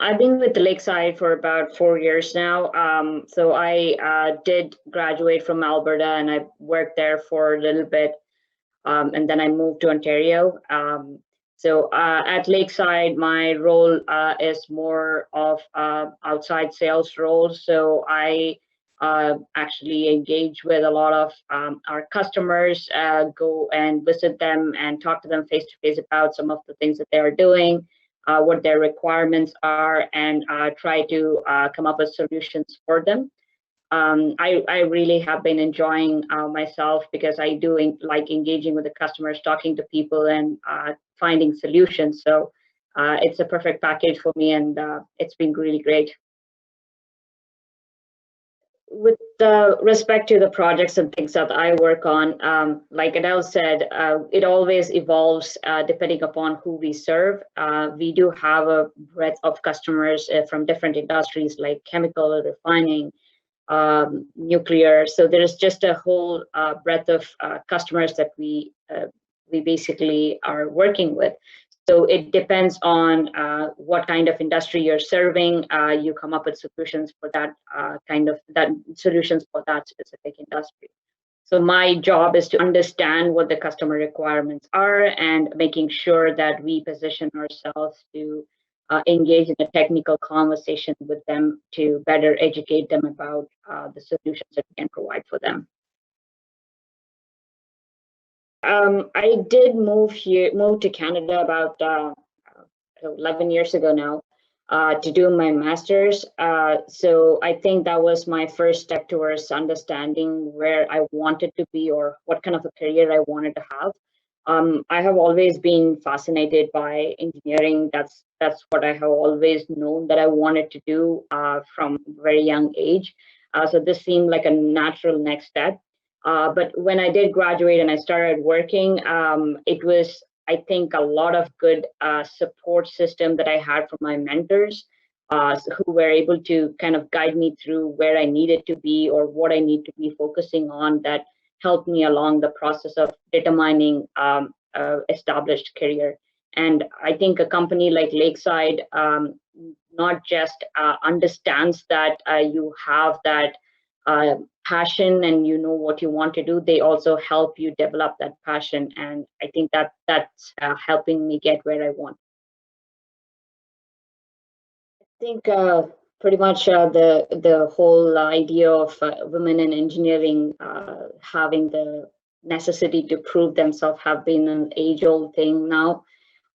I've been with Lakeside for about 4 years now. So I did graduate from Alberta and I worked there for a little bit. And then I moved to Ontario. So at Lakeside, my role is more of outside sales role. So I actually engage with a lot of our customers, go and visit them and talk to them face to face about some of the things that they are doing, what their requirements are, and try to come up with solutions for them. I really have been enjoying myself because I do like engaging with the customers, talking to people, and finding solutions. So it's a perfect package for me, and it's been really great. With respect to the projects and things that I work on, like Adele said, it always evolves depending upon who we serve. We do have a breadth of customers from different industries like chemical, refining, nuclear. So there's just a whole breadth of customers that we basically are working with. So it depends on what kind of industry you're serving. You come up with solutions for that solutions for that specific industry. So my job is to understand what the customer requirements are and making sure that we position ourselves to engage in a technical conversation with them to better educate them about the solutions that we can provide for them. I did move to Canada about 11 years ago now to do my master's. So I think that was my first step towards understanding where I wanted to be or what kind of a career I wanted to have. I have always been fascinated by engineering. That's what I have always known that I wanted to do from a very young age. So this seemed like a natural next step. But when I did graduate and I started working, it was, I think, a lot of good support system that I had from my mentors who were able to kind of guide me through where I needed to be or what I need to be focusing on, that helped me along the process of determining established career. And I think a company like Lakeside not just understands that you have that passion and you know what you want to do, they also help you develop that passion. And I think that's helping me get where I want. I think pretty much the whole idea of women in engineering having the necessity to prove themselves have been an age-old thing now.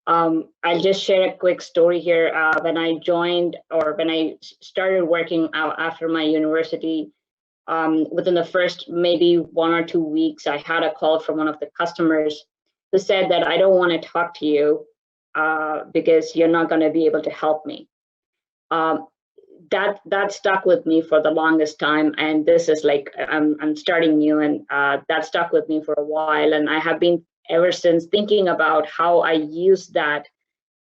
I'll just share a quick story here. When I joined or when I started working out after my university, within the first maybe 1 or 2 weeks, I had a call from one of the customers who said that I don't want to talk to you because you're not going to be able to help me. That stuck with me for the longest time, and this is like I'm starting new, and that stuck with me for a while, and I have been ever since thinking about how I use that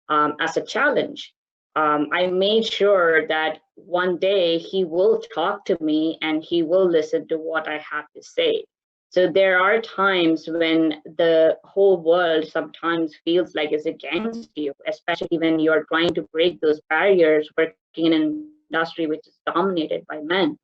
as a challenge. I made sure that one day he will talk to me and he will listen to what I have to say. So there are times when the whole world sometimes feels like it's against you, especially when you're trying to break those barriers working in an industry which is dominated by men.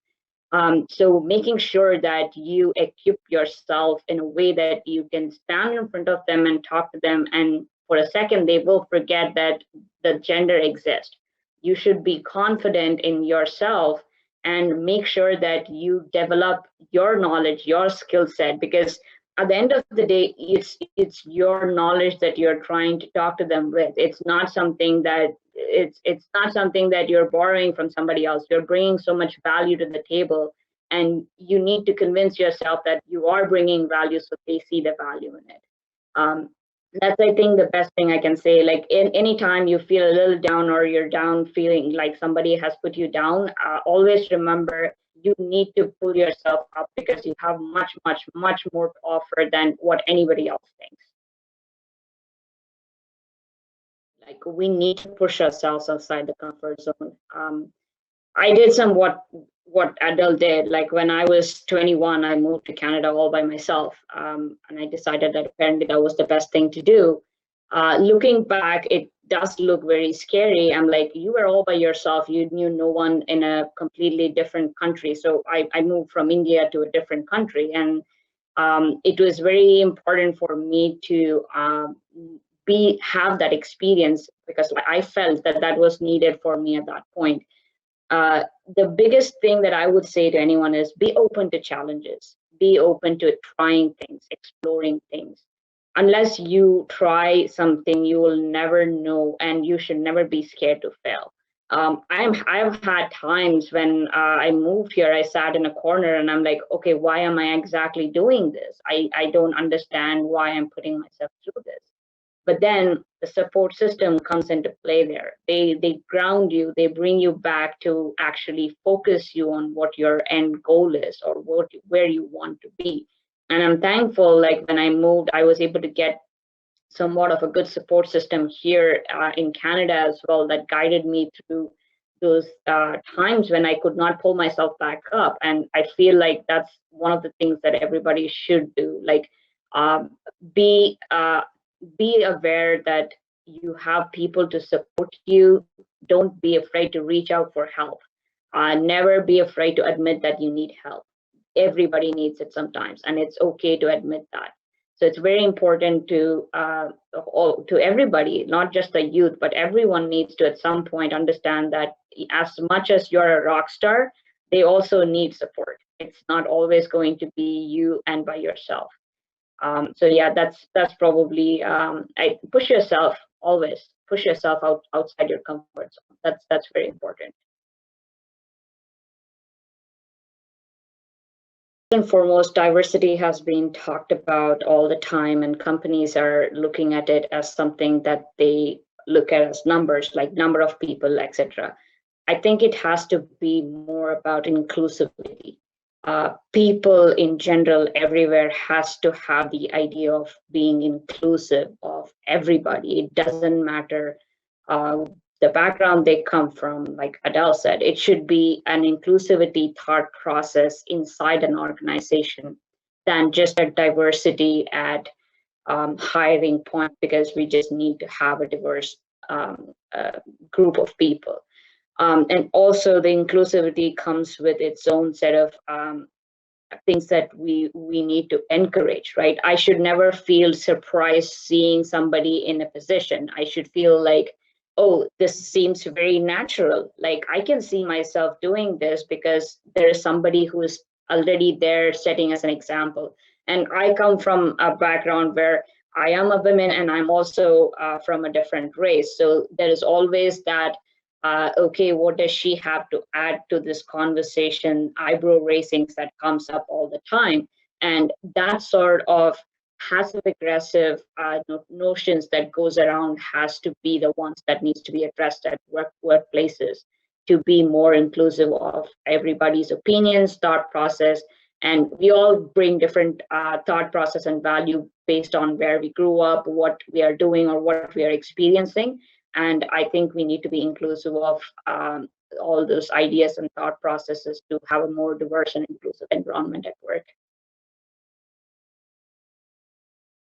So making sure that you equip yourself in a way that you can stand in front of them and talk to them, and for a second they will forget that the gender exists. You should be confident in yourself and make sure that you develop your knowledge, your skill set, because at the end of the day, it's your knowledge that you're trying to talk to them with. It's not something that you're borrowing from somebody else. You're bringing so much value to the table, and you need to convince yourself that you are bringing value so they see the value in it. That's, I think, the best thing I can say. Like any time you feel a little down or you're down feeling like somebody has put you down, always remember you need to pull yourself up because you have much, much, much more to offer than what anybody else thinks. Like we need to push ourselves outside the comfort zone. I did what Adele did. Like when I was 21, I moved to Canada all by myself, and I decided that apparently that was the best thing to do. Looking back, it does look very scary. I'm like, you were all by yourself. You knew no one in a completely different country. So I moved from India to a different country, and it was very important for me to have that experience, because I felt that that was needed for me at that point. The biggest thing that I would say to anyone is be open to challenges, be open to trying things, exploring things. Unless you try something, you will never know, and you should never be scared to fail. I've had times when I moved here, I sat in a corner and I'm like, okay, why am I exactly doing this? I don't understand why I'm putting myself through this. But then the support system comes into play there. They ground you, they bring you back to actually focus you on what your end goal is, or where you want to be. And I'm thankful, like when I moved, I was able to get somewhat of a good support system here in Canada as well, that guided me through those times when I could not pull myself back up. And I feel like that's one of the things that everybody should do. Like, um, be be aware that you have people to support you. Don't be afraid to reach out for help. Never be afraid to admit that you need help. Everybody needs it sometimes, and it's okay to admit that. So it's very important to everybody, not just the youth, but everyone needs to at some point understand that as much as you're a rock star, they also need support. It's not always going to be you and by yourself. So yeah, that's probably I push yourself, always push yourself outside your comfort zone. That's very important. And foremost, diversity has been talked about all the time, and companies are looking at it as something that they look at as numbers, like number of people, etc. I think it has to be more about inclusivity. People in general everywhere has to have the idea of being inclusive of everybody. It doesn't matter the background they come from. Like Adele said, it should be an inclusivity thought process inside an organization than just a diversity at hiring point, because we just need to have a diverse group of people. And also the inclusivity comes with its own set of things that we need to encourage, right? I should never feel surprised seeing somebody in a position. I should feel like, oh, this seems very natural. Like I can see myself doing this because there is somebody who is already there setting as an example. And I come from a background where I am a woman, and I'm also from a different race. So there is always that okay, what does she have to add to this conversation, eyebrow raisings that comes up all the time. And that sort of passive aggressive notions that goes around has to be the ones that needs to be addressed at workplaces, to be more inclusive of everybody's opinions, thought process. And we all bring different thought process and value based on where we grew up, what we are doing, or what we are experiencing. And I think we need to be inclusive of all those ideas and thought processes to have a more diverse and inclusive environment at work.